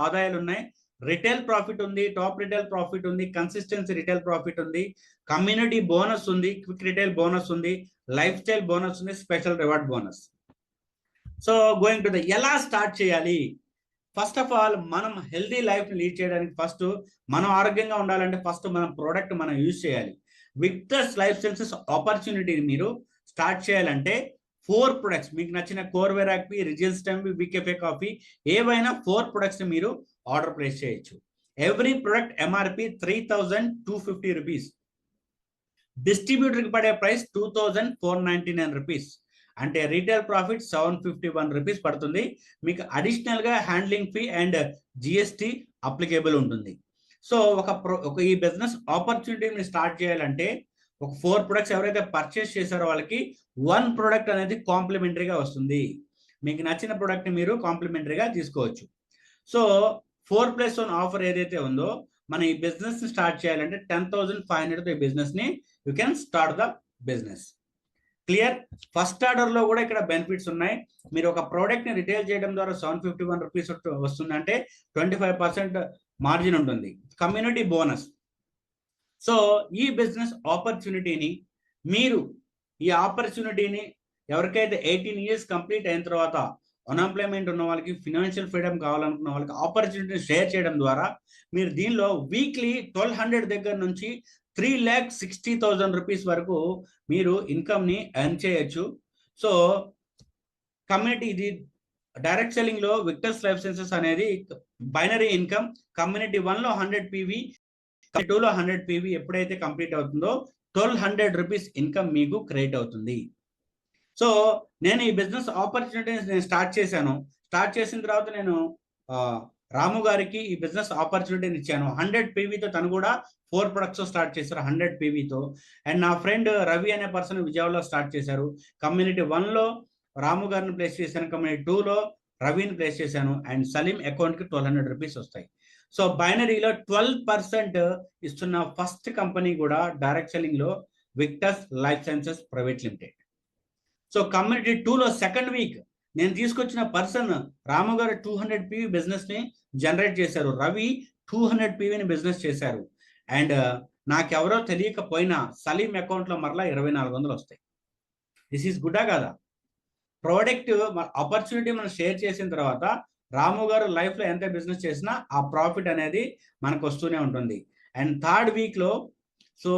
ఆదాయాలు ఉన్నాయి. Retail profit ఉంది, టాప్ రిటైల్ ప్రాఫిట్ ఉంది, కన్సిస్టెన్సీ రిటైల్ ప్రాఫిట్ ఉంది, కమ్యూనిటీ బోనస్ ఉంది, క్విక్ రిటైల్ బోనస్ ఉంది, లైఫ్ స్టైల్ బోనస్ ఉంది, special reward bonus. So going to the ఎలా స్టార్ట్ చేయాలి? ఫస్ట్ ఆఫ్ ఆల్ మనం హెల్దీ లైఫ్ లీడ్ చేయడానికి ఫస్ట్ మనం ఆరోగ్యంగా ఉండాలంటే ఫస్ట్ మనం ప్రోడక్ట్ మనం యూజ్ చేయాలి. విక్టర్స్ లైఫ్ సైన్సెస్ ఆపర్చునిటీని మీరు స్టార్ట్ చేయాలంటే 4 ప్రొడక్ట్స్ మీకు నచ్చిన కోర్వెరాక్పీ, రిజిల్ స్టెంబి, వికెఫే కాఫీ ఏవైనా 4 ప్రొడక్ట్స్ మీరు ఆర్డర్ ప్లేస్ చేయొచ్చు. Every product MRP 3,250 rupees. డిస్ట్రిబ్యూటర్కి పడే ప్రైస్ 2,499 రూపీస్. అంటే రీటైల్ ప్రాఫిట్ 751 రూపీస్ పడుతుంది. మీకు అడిషనల్ గా handling fee and GST applicable ఉంటుంది. సో ఒక ఈ బిజినెస్ ఆపర్చునిటీని స్టార్ట్ చేయాలంటే ఒక 4 ప్రొడక్ట్స్ ఎవరైతే పర్చేస్ చేశారో వాళ్ళకి 1 ప్రొడక్ట్ అనేది కాంప్లిమెంటరీగా వస్తుంది. మీకు నచ్చిన ప్రొడక్ట్ మీరు కాంప్లిమెంటరీగా తీసుకోవచ్చు. సో 4+1 ఆఫర్ ఏదైతే ఉందో మన ఈ బిజినెస్ ని స్టార్ట్ చేయాలంటే 10,500 ఈ బిజినెస్ ని you can start the business. Clear? First order లో కూడా ఇక్కడ బెనిఫిట్స్ ఉన్నాయి. మీరు ఒక ప్రోడక్ట్ ని రిటైల్ చేయడం ద్వారా 751 రూపీస్ వస్తుందంటే 25% మార్జిన్ ఉంటుంది. Community bonus. సో ఈ బిజినెస్ ఆపర్చునిటీని మీరు ఈ ఆపర్చునిటీని ఎవరికైతే 18 ఇయర్స్ కంప్లీట్ అయిన తర్వాత అన్ఎంప్లాయ్మెంట్ ఉన్న వాళ్ళకి, ఫినాన్షియల్ ఫ్రీడమ్ కావాలనుకున్న వాళ్ళకి ఆపర్చునిటీని షేర్ చేయడం ద్వారా మీరు దీనిలో వీక్లీ 1,200 దగ్గర నుంచి 3,60,000 రూపీస్ వరకు మీరు ఇన్కమ్ ని ఎర్న్ చేయొచ్చు. సో కమ్యూనిటీ ఇది డైరెక్ట్ సెల్లింగ్ లో విక్టర్స్ లైఫ్ సైన్సెస్ అనేది బైనరీ ఇన్కమ్. కమ్యూనిటీ 1 లో 100 పీవీ, 2 లో 100 పీవీ ఎప్పుడైతే కంప్లీట్ అవుతుందో 1,200 రూపీస్ ఇన్కమ్ మీకు క్రియేట్ అవుతుంది. సో నేను ఈ బిజినెస్ ఆపర్చునిటీస్ నేను స్టార్ట్ చేశాను. స్టార్ట్ చేసిన తర్వాత నేను రాము గారికి ఈ బిజినెస్ ఆపర్చునిటీని ఇచ్చాను. 100 పీవీతో తను కూడా 4 ప్రొడక్ట్స్ స్టార్ట్ చేశారు 100 పీవీతో. అండ్ నా ఫ్రెండ్ రవి అనే పర్సన్ విజయవాడలో స్టార్ట్ చేశారు. కమ్యూనిటీ 1 లో రాము గారిని ప్లేస్ చేశాను, కమ్యూనిటీ 2 లో రవిని ప్లేస్ చేశాను. అండ్ సలీం అకౌంట్ కి 1,200 రూపీస్ వస్తాయి. సో బైనరీలో 12% ఇస్తున్న ఫస్ట్ కంపెనీ కూడా డైరెక్ట్ సెల్లింగ్ లో Victors life sciences private limited. So community 2 లో సెకండ్ వీక్ నేను తీసుకొచ్చిన పర్సన్ రాము గారు 200 పీవీ బిజినెస్ ని జనరేట్ చేశారు. రవి 200 పీవీని బిజినెస్ చేశారు. అండ్ నాకెవరో తెలియకపోయినా సలీం అకౌంట్ లో మరలా 2,400 వస్తాయి. దిస్ ఈస్ గుడ్డా కదా? ప్రోడక్ట్ ఆపర్చునిటీ మనం షేర్ చేసిన తర్వాత రాము గారు లైఫ్ లో ఎంత బిజినెస్ చేసినా ఆ ప్రాఫిట్ అనేది మనకు వస్తూనే ఉంటుంది. అండ్ థర్డ్ వీక్ లో సో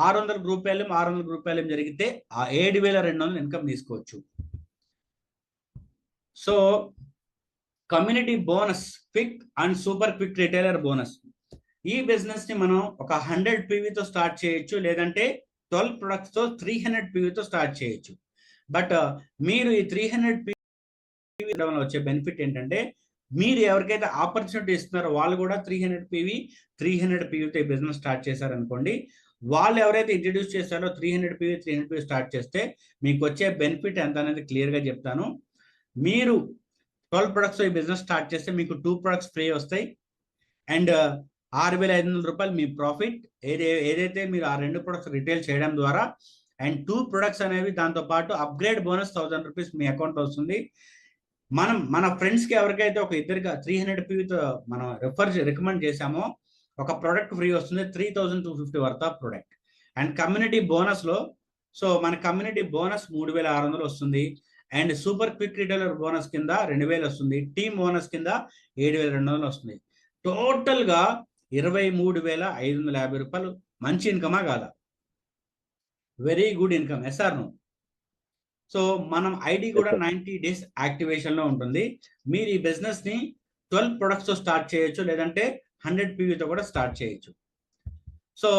600 రూపాయలు జరిగితే ఆ 7,200 ఇన్కమ్ తీసుకోవచ్చు. So community bonus, quick and super quick retailer bonus. ఈ బిజినెస్ ని మనం ఒక 100 పీవీతో స్టార్ట్ చేయొచ్చు, లేదంటే 12 ప్రొడక్ట్స్ తో 300 పీవీతో స్టార్ట్ చేయొచ్చు. బట్ మీరు ఈ 300 పీవీ వచ్చే బెనిఫిట్ ఏంటంటే మీరు ఎవరికైతే ఆపర్చునిటీ ఇస్తున్నారో వాళ్ళు కూడా 300 పీవీతో ఈ బిజినెస్ స్టార్ట్ చేశారనుకోండి, వాళ్ళు ఎవరైతే ఇంట్రడ్యూస్ చేస్తారో 300 పీవీ స్టార్ట్ చేస్తే మీకు వచ్చే బెనిఫిట్ ఎంత అనేది క్లియర్ గా చెప్తాను. మీరు 12 ప్రొడక్ట్స్ ఈ బిజినెస్ స్టార్ట్ చేస్తే మీకు 2 ప్రొడక్ట్స్ ఫ్రీ వస్తాయి. అండ్ 6,500 రూపాయలు మీ ప్రాఫిట్ ఏదైతే మీరు ఆ 2 ప్రొడక్ట్స్ రిటైల్ చేయడం ద్వారా. అండ్ 2 ప్రొడక్ట్స్ అనేవి దాంతో పాటు అప్గ్రేడ్ బోనస్ 1,000 రూపీస్ మీ అకౌంట్ వస్తుంది. మన ఫ్రెండ్స్ కి ఎవరికైతే ఒక ఇద్దరికి 300 పీవీతో మనం రికమెండ్ చేశామో ఒక ప్రోడక్ట్ ఫ్రీ వస్తుంది, 3,250 worth of product. And community bonus లో సో మన కమ్యూనిటీ బోనస్ 3,600 వస్తుంది. And super quick retailer bonus కింద 2,000 వస్తుంది. టీమ్ బోనస్ కింద 7,200 వస్తుంది. టోటల్ గా 23,550 రూపాయలు. మంచి ఇన్కమా కాదా? Very good income. Yes or no? So మనం ఐడి కూడా 90 డేస్ యాక్టివేషన్ లో ఉంటుంది. మీరు ఈ బిజినెస్ ని 12 ప్రొడక్ట్స్ తో స్టార్ట్ చేయొచ్చు, లేదంటే 100 పీవీతో కూడా స్టార్ట్ చేయొచ్చు. సో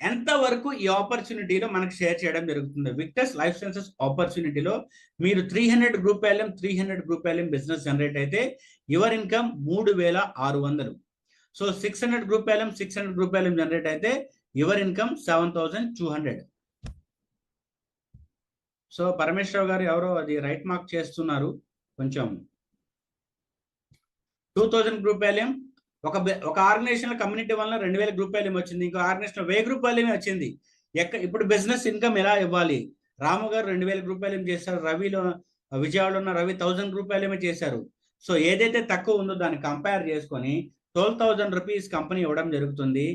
ఎంత వరకు ఈ ఆపర్చునిటీలో మనకు షేర్ చేయడం జరుగుతుంది? విక్టర్స్ లైఫ్ సైన్సెస్ ఆపర్చునిటీలో మీరు 300 గ్రూప్ వాల్యూమ్ బిజినెస్ జనరేట్ అయితే your income 3,600. So 600 group volume generate అయితే యువర్ ఇన్కమ్ 7,200. సో పరమేశ్వర్ గారు ఎవరో అది రైట్ మార్క్ చేస్తున్నారు కొంచెం. 2,000 గ్రూప్ వాల్యూమ్ ఒక ఆర్గనైజేషన్ కమ్యూనిటీ వల్ల 2,000 గ్రూప్ వాల్యూమ్ వచ్చింది. ఇంకో ఆర్గనైజేషన్ 1,000 గ్రూప్ వాల్యూమ్ వచ్చింది. ఇప్పుడు బిజినెస్ ఇన్కమ్ ఎలా ఇవ్వాలి? రాము గారు 2,000 గ్రూప్ వాల్యూమ్ చేశారు. రవిలో విజయవాడలో ఉన్న రవి 1,000 గ్రూప్ వాల్యూమే చేశారు. సో ఏదైతే తక్కువ ఉందో దాన్ని కంపేర్ చేసుకొని 12,000 రూపీస్ కంపెనీ ఇవ్వడం జరుగుతుంది.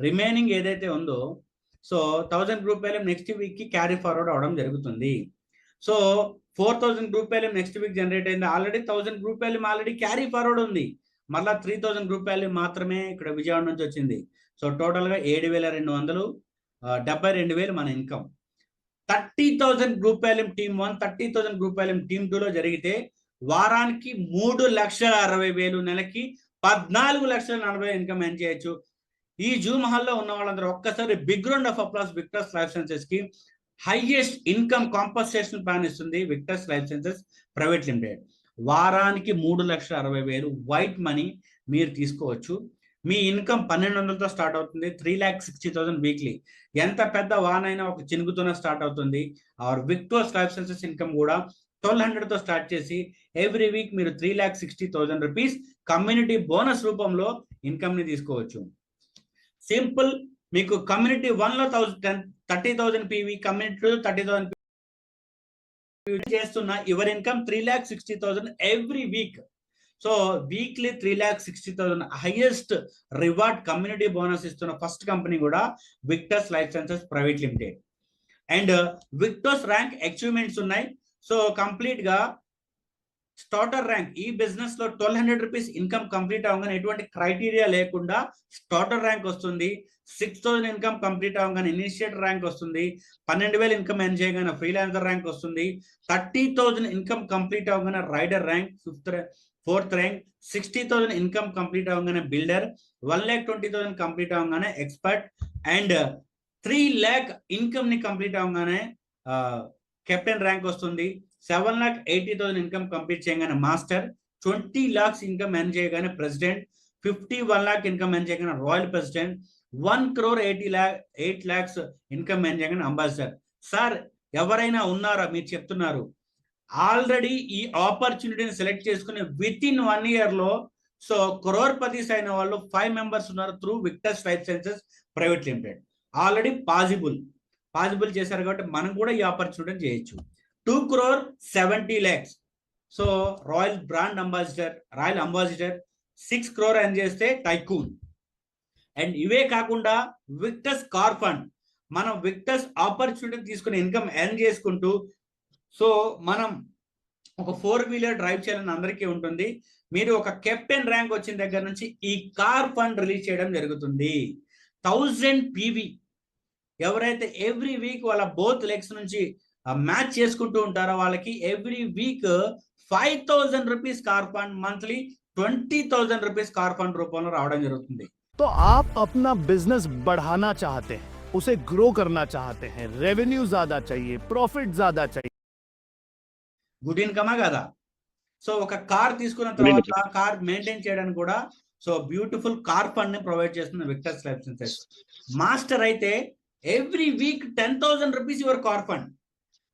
రిమైనింగ్ ఏదైతే ఉందో సో 1000 రూపాయలు నెక్స్ట్ వీక్ కి క్యారీ ఫార్వర్డ్ అవడం జరుగుతుంది. సో 4,000 రూపాయలు నెక్స్ట్ వీక్ జనరేట్ అయింది. ఆల్రెడీ 1000 రూపాయలు ఆల్రెడీ క్యారీ ఫార్వర్డ్ ఉంది. మళ్ళా 3,000 రూపాయలు మాత్రమే ఇక్కడ విజయవాడ నుంచి వచ్చింది. సో టోటల్ గా 7,272,000 మన ఇన్కమ్. 30,000 రూపాయలు టీమ్ 1, 30,000 రూపాయలు టీమ్ 2 లో జరిగితే వారానికి 3,60,000, నెలకి 14,40,000 ఇన్కమ్ ఎర్న్ చేయొచ్చు. ఈ జూమ్ హాల్లో ఉన్న వాళ్ళందరూ ఒక్కసారి big round of applause Victors life sciences కి. హైయెస్ట్ ఇన్కమ్ కాంపన్సేషన్ ప్లాన్ ఇస్తుంది Victors life sciences private limited. వారానికి 3,60,000 వైట్ మనీ మీరు తీసుకోవచ్చు. మీ ఇన్కమ్ 1,200తో స్టార్ట్ అవుతుంది. 3,60,000 వీక్లీ. ఎంత పెద్ద వాన్ అయినా ఒక చినుకుతోనే స్టార్ట్ అవుతుంది. ఆర్ విక్టర్స్ లైఫ్ సైన్సెస్ ఇన్కమ్ కూడా 1,200తో స్టార్ట్ చేసి ఎవ్రీ వీక్ మీరు 3,60,000 రూపీస్ కమ్యూనిటీ బోనస్ రూపంలో ఇన్కమ్ ని తీసుకోవచ్చు. సింపుల్. మీకు కమ్యూనిటీ 1 లో 30,000 పీవీ, కమ్యూనిటీ 2 30,000 చేస్తున్న your income 3,60,000 every week. So weekly 3,60,000 highest reward community bonus ఇస్తున్న ఫస్ట్ కంపెనీ కూడా Victors life sciences private limited. And Victors rank achievements ఉన్నాయి. సో కంప్లీట్ గా స్టార్టర్ ర్యాంక్ ఈ బిజినెస్ లో 1,200 రూపీస్ ఇన్కమ్ కంప్లీట్ అవగానే ఎటువంటి criteria లేకుండా స్టార్టర్ ర్యాంక్ వస్తుంది. 6,000 ఇన్కమ్ కంప్లీట్ అవగానే ఇనిషియేటర్ ర్యాంక్ వస్తుంది. 12,000 ఇన్కమ్ ఎర్న్ చేయగానే ఫ్రీలాన్సర్ ర్యాంక్ వస్తుంది. 30,000 ఇన్కమ్ కంప్లీట్ అవగానే rider rank 4th rank. 60,000 income complete అవగానే బిల్డర్. 1,20,000 కంప్లీట్ అవగానే ఎక్స్పర్ట్. అండ్ 3 lakh ఇన్కమ్ ని కంప్లీట్ అవగానే కెప్టెన్ ర్యాంక్ వస్తుంది. 7,80,000 ఇన్కమ్ కంప్లీట్ చేయగానే మాస్టర్. 20 lakhs ఇన్కమ్ ఎర్న్ చేయగానే ప్రెసిడెంట్. 51 lakh ఇన్కమ్ ఎర్న్ చేయగానే royal president. 1,08 lakhs income earn చేయగానే అంబాసిడర్. సార్ ఎవరైనా ఉన్నారా? మీరు చెప్తున్నారు. ఆల్రెడీ ఈ ఆపర్చునిటీని సెలెక్ట్ చేసుకుని విత్ ఇన్ 1 year లో సో క్రోర్పతిస్ అయిన వాళ్ళు 5 members ఉన్నారు through Victors life sciences private limited. Already possible చేశారు కాబట్టి మనం కూడా ఈ ఆపర్చునిటీని చేయొచ్చు. 2,70 lakhs. So royal ambassador 6 crore earn చేస్తే టైకూన్. అండ్ ఇవే కాకుండా విక్టర్స్ కార్ ఫండ్. మనం విక్టర్స్ ఆపర్చునిటీ తీసుకుని ఇన్కమ్ ఎర్న్ చేసుకుంటూ సో మనం ఒక 4-wheeler డ్రైవ్ చేయాలని అందరికీ ఉంటుంది. మీరు ఒక కెప్టెన్ ర్యాంక్ వచ్చిన దగ్గర నుంచి ఈ కార్ ఫండ్ రిలీజ్ చేయడం జరుగుతుంది. 1000 PV. ఎవరైతే ఎవ్రీ వీక్ వాళ్ళ బోత్ లెగ్స్ నుంచి మ్యాచ్ చేసుకుంటూ ఉంటారో వాళ్ళకి every week 5,000 rupees car fund, monthly 20,000 rupees car fund రూపంలో రావడం జరుగుతుంది. तो आप अपना बिजनेस बढ़ाना चाहते हैं, उसे ग्रो करना चाहते हैं, रेवेन्यू ज्यादा चाहिए, प्रॉफिट ज्यादा चाहिए, గుడ్ ఇన్కమా కదా? సో ఒక కార్ తీసుకున్న తర్వాత కార్ మెయింటైన్ చేయడానికి కూడా సో బ్యూటిఫుల్ కార్ ఫండ్ ని ప్రొవైడ్ చేస్తుంది విక్టర్స్ లైఫ్ సైన్సెస్. మాస్టర్ అయితే every week 10,000 rupees your car fund.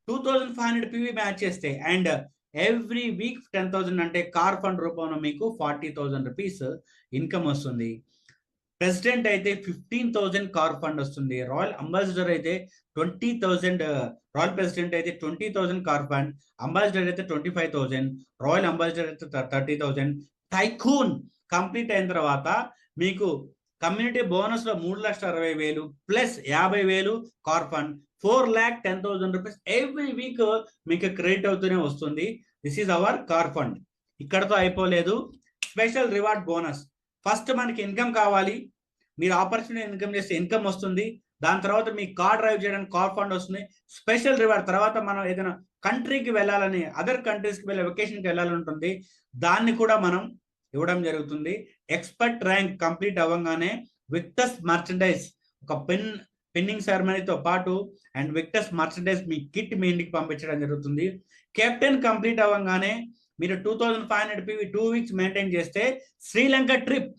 2,500 PV match చేస్తే అండ్ ఎవ్రీ వీక్ 10,000 అంటే కార్ ఫండ్ రూపంలో మీకు 40,000 రూపీస్ ఇన్కమ్ వస్తుంది. ప్రెసిడెంట్ అయితే 15,000 కార్ ఫండ్ వస్తుంది. రాయల్ అంబాసిడర్ అయితే 20,000, రాయల్ ప్రెసిడెంట్ అయితే 20,000 కార్ ఫండ్, అంబాసిడర్ అయితే 25,000, రాయల్ అంబాసిడర్ అయితే 30,000. టైకూన్ కంప్లీట్ అయిన తర్వాత మీకు కమ్యూనిటీ బోనస్ లో 3,60,000 plus 50,000 car fund, 4,10,000 rupees every week మీకు క్రెడిట్ అవుతూనే వస్తుంది. This is our car fund. ఇక్కడతో అయిపోలేదు. Special reward bonus. ఫస్ట్ మనకి ఇన్కమ్ కావాలి. మీరు ఆపర్చునిటీ ఇన్కమ్ చేస్తే ఇన్కమ్ వస్తుంది. దాని తర్వాత మీ కార్ డ్రైవ్ చేయడానికి కార్ ఫండ్ వస్తుంది. స్పెషల్ రివార్డ్ తర్వాత మనం ఏదైనా కంట్రీకి వెళ్ళాలని, అదర్ కంట్రీస్కి వెళ్ళే వెకేషన్కి వెళ్ళాలని ఉంటుంది, దాన్ని కూడా మనం ఇవ్వడం జరుగుతుంది. ఎక్స్పర్ట్ ర్యాంక్ కంప్లీట్ అవ్వగానే విక్టర్స్ మర్చండైజ్ ఒక పిన్నింగ్ సెరమనీతో పాటు అండ్ విక్టర్స్ మర్చండైజ్ మీ కిట్ మీ ఇంటికి పంపించడం జరుగుతుంది. కెప్టెన్ కంప్లీట్ అవ్వగానే మీరు 2,500 PV 2 weeks మెయింటైన్ చేస్తే Sri Lanka trip.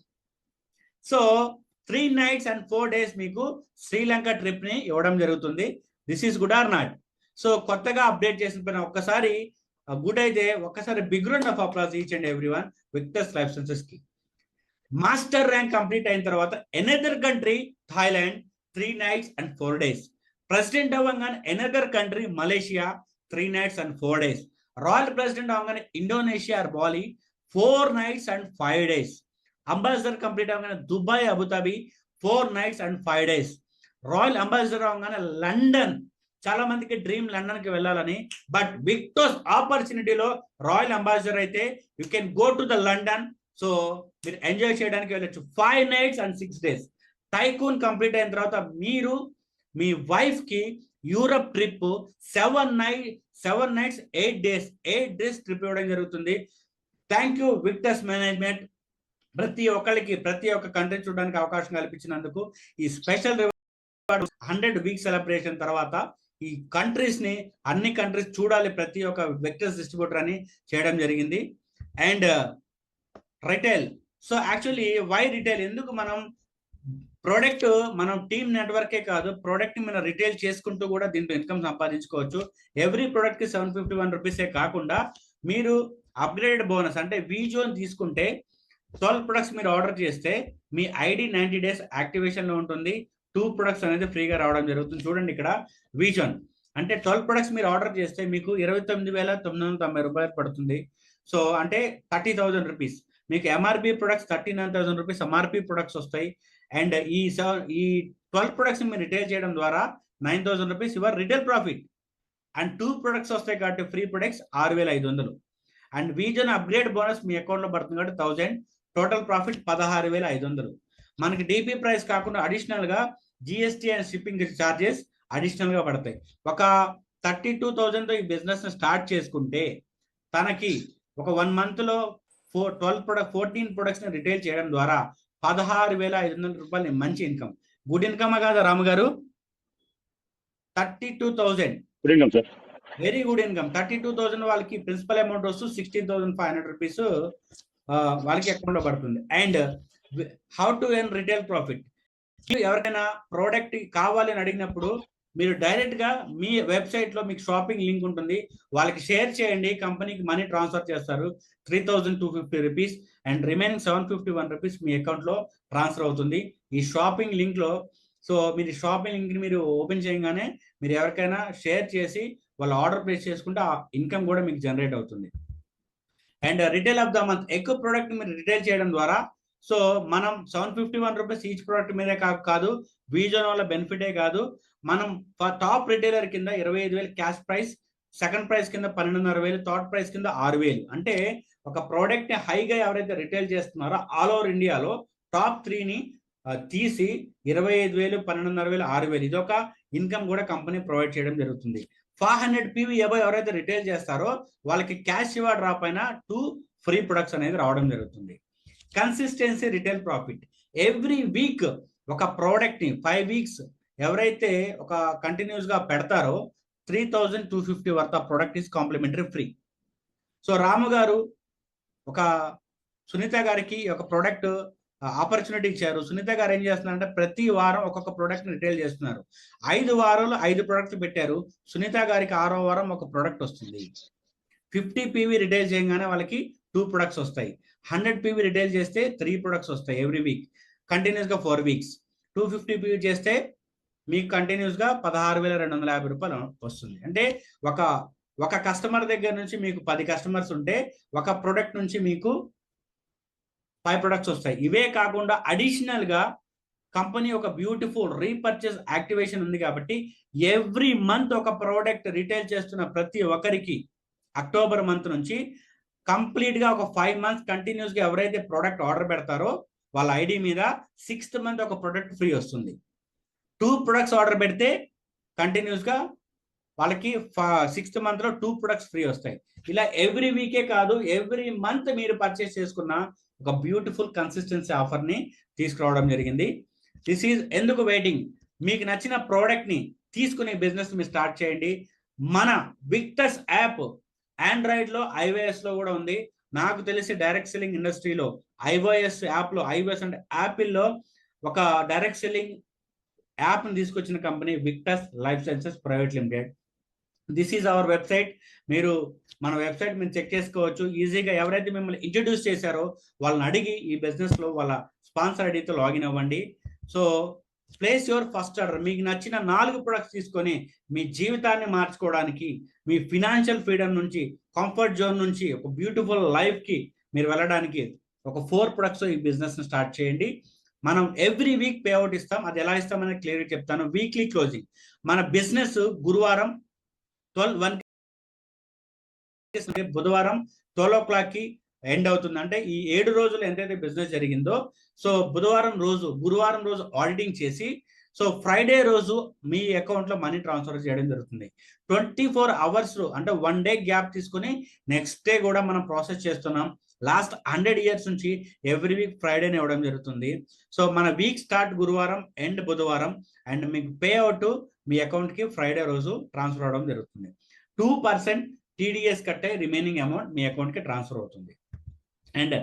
So 3 nights and 4 days మీకు శ్రీలంక ట్రిప్ ని ఇవ్వడం జరుగుతుంది. This is good or not? So కొత్తగా అప్డేట్ చేసిన పైన ఒక్కసారి గుడ్ అయితే ఒక్కసారి big round of applause each and every one Victors life sciences కి. మాస్టర్ ర్యాంక్ కంప్లీట్ అయిన తర్వాత another country Thailand 3 nights and 4 days. President అవ్వగానే another country Malaysia 3 nights and 4 days. Royal president అవగానే Indonesia or Bali 4 nights and 5 days. Ambassador complete అవగానే Dubai, Abu Dhabi 4 nights and 5 days. Royal ambassador అవగానే London. చాలా మందికి dream London కి వెళ్ళాలని, but విక్టోస్ ఆపర్చునిటీలో royal ambassador అయితే you can go to the London. So మీరు enjoy చేయడానికి వెళ్ళొచ్చు. 5 nights and 6 days. Tycoon complete అయిన తర్వాత మీరు మీ వైఫ్ కి Europe trip 7 nights 8 days trip ఇవ్వడం జరుగుతుంది. థ్యాంక్ యూ విక్టస్ మేనేజ్మెంట్, ప్రతి ఒక్కరికి ప్రతి ఒక్క కంట్రీ చూడడానికి అవకాశం కల్పించినందుకు. ఈ స్పెషల్ రివార్డ్ 100 వీక్ సెలబ్రేషన్ తర్వాత ఈ కంట్రీస్ ని, అన్ని కంట్రీస్ చూడాలి ప్రతి ఒక్క విక్టస్ డిస్ట్రిబ్యూటర్ అని చేయడం జరిగింది. And retail, so actually why retail, ఎందుకు మనం ప్రోడక్ట్, మనం టీమ్ నెట్వర్కే కాదు, ప్రోడక్ట్ మనం రిటైల్ చేసుకుంటూ కూడా దీంట్లో ఇన్కమ్ సంపాదించుకోవచ్చు. ఎవ్రీ ప్రోడక్ట్ కి 751 రూపీసే కాకుండా మీరు అప్గ్రేడెడ్ బోనస్ అంటే వీజోన్ తీసుకుంటే 12 ప్రొడక్ట్స్ మీరు ఆర్డర్ చేస్తే మీ ఐడి 90 days యాక్టివేషన్ లో ఉంటుంది. 2 ప్రొడక్ట్స్ అనేది ఫ్రీగా రావడం జరుగుతుంది. చూడండి ఇక్కడ వీజోన్ అంటే 12 ప్రొడక్ట్స్ మీరు ఆర్డర్ చేస్తే మీకు 29,990 రూపాయలు పడుతుంది. సో అంటే 30,000 రూపీస్. మీకు MRP products 39,000 rupees MRP products వస్తాయి. అండ్ ఈ 12 ప్రొడక్ట్స్ మీరు రిటైల్ చేయడం ద్వారా 9,000 rupees your retail profit. And 2 products వస్తాయి కాబట్టి ఫ్రీ ప్రొడక్ట్స్ 6,500. అండ్ వీజన్ అప్గ్రేడ్ బోనస్ మీ అకౌంట్ లో పడుతుంది కాబట్టి 1000. Total profit 16,500. మనకి డిపి ప్రైస్ కాకుండా అడిషనల్ గా GST and shipping charges additional గా పడతాయి. ఒక 32,000 తో ఈ బిజినెస్ ని స్టార్ట్ చేసుకుంటే తనకి ఒక 1 month లో 14 ప్రొడక్ట్స్ ని రిటైల్ చేయడం ద్వారా 16,500 రూపాయలు మంచి ఇన్కమ్. గుడ్ ఇన్కమ్ కాదా రాము గారు? 32,000 వెరీ గుడ్ ఇన్కమ్. 32,000 వాళ్ళకి ప్రిన్సిపల్ అమౌంట్ వస్తూ 16,500 రూపీస్ వాళ్ళకి అకౌంట్ లో పడుతుంది. And how to earn retail profit, ఎవరికైనా ప్రోడక్ట్ కావాలి అని అడిగినప్పుడు మీరు డైరెక్ట్ గా మీ వెబ్సైట్ లో మీకు షాపింగ్ లింక్ ఉంటుంది, వాళ్ళకి షేర్ చేయండి, కంపెనీకి మనీ ట్రాన్స్ఫర్ చేస్తారు 3,250 rupees. And remaining 751 rupees me account లో ట్రాన్స్ఫర్ అవుతుంది ఈ షాపింగ్ లింక్ లో. సో మీరు షాపింగ్ లింక్ ని మీరు ఓపెన్ చేయగానే మీరు ఎవరికైనా షేర్ చేసి వాళ్ళు ఆర్డర్ ప్లేస్ చేసుకుంటే ఆ ఇన్కమ్ కూడా మీకు జనరేట్ అవుతుంది. And retail of the month, ఎక్కువ ప్రోడక్ట్ మీరు రిటైల్ చేయడం ద్వారా, సో మనం 751 రూపీస్ ఈచ్ ప్రోడక్ట్ మీదే కాదు, వీజన్ వల్ల బెనిఫిటే కాదు, మనం టాప్ రిటైలర్ కింద 25,000 క్యాష్ ప్రైస్, సెకండ్ ప్రైస్ కింద 12,500, థర్డ్ ప్రైస్ కింద 6,000. అంటే ఒక ప్రోడక్ట్ ని హైగా ఎవరైతే రిటైల్ చేస్తున్నారో ఆల్ ఓవర్ ఇండియాలో టాప్ 3ని తీసి 25,000, 12,500, 6,000 ఇదొక ఇన్కమ్ కూడా కంపెనీ ప్రొవైడ్ చేయడం జరుగుతుంది. 500 PV అబౌవ్ ఎవరైతే రిటైల్ చేస్తారో వాళ్ళకి క్యాష్ రివార్డ్ రాపైన 2 ఫ్రీ ప్రొడక్ట్స్ అనేది రావడం జరుగుతుంది. Consistency retail profit, every week ఒక ప్రోడక్ట్ ని 5 వీక్స్ ఎవరైతే ఒక కంటిన్యూస్ గా పెడతారో 3,250 worth of product is complimentary free. So Ramu garu ఒక సునీత గారికి ఒక ప్రోడక్ట్ ఆపర్చునిటీ ఇచ్చారు. సునీత గారు ఏం చేస్తున్నారంటే ప్రతి వారం ఒక్కొక్క ప్రోడక్ట్ రిటైల్ చేస్తున్నారు. 5 వారాలు 5 ప్రొడక్ట్స్ పెట్టారు. సునీత గారికి 6వ వారం ఒక ప్రోడక్ట్ వస్తుంది. 50 PV రిటైల్ చేయగానే వాళ్ళకి 2 ప్రొడక్ట్స్ వస్తాయి. 100 PV రిటైల్ చేస్తే 3 ప్రొడక్ట్స్ వస్తాయి ఎవ్రీ వీక్, కంటిన్యూస్ గా 4 వీక్స్. 250 PV చేస్తే మీకు కంటిన్యూస్ గా 16,250 రూపాయలు వస్తుంది. అంటే ఒక కస్టమర్ దగ్గర నుంచి మీకు 10 కస్టమర్స్ ఉంటే ఒక ప్రొడక్ట్ నుంచి మీకు 5 ప్రొడక్ట్స్ వస్తాయి. ఇవే కాకుండా అడిషనల్ గా కంపెనీ ఒక బ్యూటిఫుల్ రీపర్చేస్ యాక్టివేషన్ ఉంది కాబట్టి ఎవ్రీ మంత్ ఒక ప్రోడక్ట్ రిటైల్ చేస్తున్న ప్రతి ఒక్కరికి అక్టోబర్ మంత్ నుంచి కంప్లీట్ గా ఒక 5 months కంటిన్యూస్ గా ఎవరైతే ప్రోడక్ట్ ఆర్డర్ పెడతారో వాళ్ళ ఐడి మీద 6th month ఒక ప్రోడక్ట్ ఫ్రీ వస్తుంది. 2 ప్రొడక్ట్స్ ఆర్డర్ పెడితే కంటిన్యూస్ గా వాళ్ళకి 6th month లో 2 ప్రొడక్ట్స్ ఫ్రీ వస్తాయి. ఇలా ఎవ్రీ వీకే కాదు, ఎవ్రీ మంత్ మీరు పర్చేస్ చేసుకున్న ఒక బ్యూటిఫుల్ కన్సిస్టెన్సీ ఆఫర్ ని తీసుకురావడం జరిగింది. దిస్ ఈజ్ ఎందుకు వెయిటింగ్, మీకు నచ్చిన ప్రోడక్ట్ ని తీసుకునే బిజినెస్ మీరు స్టార్ట్ చేయండి. మన విక్టస్ యాప్ ఆండ్రాయిడ్ లో, iOS లో కూడా ఉంది. నాకు తెలిసి డైరెక్ట్ సెల్లింగ్ ఇండస్ట్రీలో iOS యాప్ లో, iOS అంటే యాపిల్ లో ఒక డైరెక్ట్ సెల్లింగ్ యాప్ ని తీసుకొచ్చిన company Victus life sciences private limited. This is our website. మీరు మన వెబ్సైట్ మీరు చెక్ చేసుకోవచ్చు ఈజీగా. ఎవరైతే మిమ్మల్ని ఇంట్రడ్యూస్ చేశారో వాళ్ళని అడిగి ఈ బిజినెస్ లో వాళ్ళ స్పాన్సర్ ఐడితో లాగిన్ అవ్వండి. So place your first order. మీకు నచ్చిన 4 ప్రొడక్ట్స్ తీసుకొని మీ జీవితాన్ని మార్చుకోవడానికి, మీ ఫినాన్షియల్ ఫ్రీడమ్ నుంచి, కంఫర్ట్ జోన్ నుంచి ఒక బ్యూటిఫుల్ లైఫ్ కి మీరు వెళ్ళడానికి ఒక 4 ప్రొడక్ట్స్ ఈ బిజినెస్ ని స్టార్ట్ చేయండి. మనం ఎవ్రీ వీక్ పే అవుట్ ఇస్తాం. అది ఎలా ఇస్తామని క్లియర్ చెప్తాను. వీక్లీ క్లోజింగ్ మన బిజినెస్ గురువారం 1 బుధవారం 12 o'clock కి ఎండ్ అవుతుంది. అంటే ఈ 7 రోజులు ఎంతైతే బిజినెస్ జరిగిందో, సో గురువారం రోజు ఆడిటింగ్ చేసి, సో ఫ్రైడే రోజు మీ అకౌంట్ లో మనీ ట్రాన్స్ఫర్ చేయడం జరుగుతుంది. 24 hours అంటే 1 day గ్యాప్ తీసుకుని నెక్స్ట్ డే కూడా మనం ప్రాసెస్ చేస్తున్నాం. లాస్ట్ 100 years నుంచి ఎవ్రీ వీక్ ఫ్రైడేనే ఇవ్వడం జరుగుతుంది. సో మన వీక్ స్టార్ట్ గురువారం ఎండ్ బుధవారం, అండ్ మీకు పే అవుట్ మీ అకౌంట్ కి ఫ్రైడే రోజు ట్రాన్స్ఫర్ అవడం జరుగుతుంది. 2% TDS కట్టే రిమైనింగ్ అమౌంట్ మీ అకౌంట్ కి ట్రాన్స్ఫర్ అవుతుంది. అండ్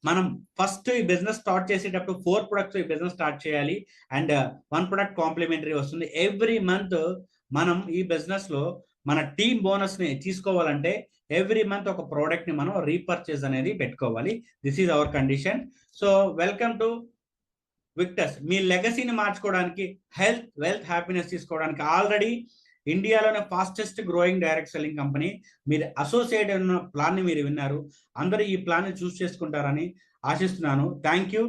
మనం ఫస్ట్ ఈ బిజినెస్ స్టార్ట్ చేసేటప్పుడు 4 ప్రొడక్ట్స్ ఈ బిజినెస్ స్టార్ట్ చేయాలి. అండ్ 1 ప్రొడక్ట్ కాంప్లిమెంటరీ వస్తుంది. ఎవ్రీ మంత్ మనం ఈ బిజినెస్ లో మన టీమ్ బోనస్ ని తీసుకోవాలంటే ఎవ్రీ మంత్ ఒక ప్రోడక్ట్ ని మనం రీపర్చేజ్ అనేది పెట్టుకోవాలి. This is our condition. So welcome to Victors. మీ లెగసీని మార్చుకోవడానికి, హెల్త్, వెల్త్, హ్యాపీనెస్ తీసుకోవడానికి ఆల్రెడీ ఇండియాలోనే fastest growing direct selling company. మీరు అసోసియేట్ ఉన్న ప్లాన్ ని మీరు విన్నారు. అందరూ ఈ ప్లాన్ ని చూస్ చేసుకుంటారని ఆశిస్తున్నాను. Thank you.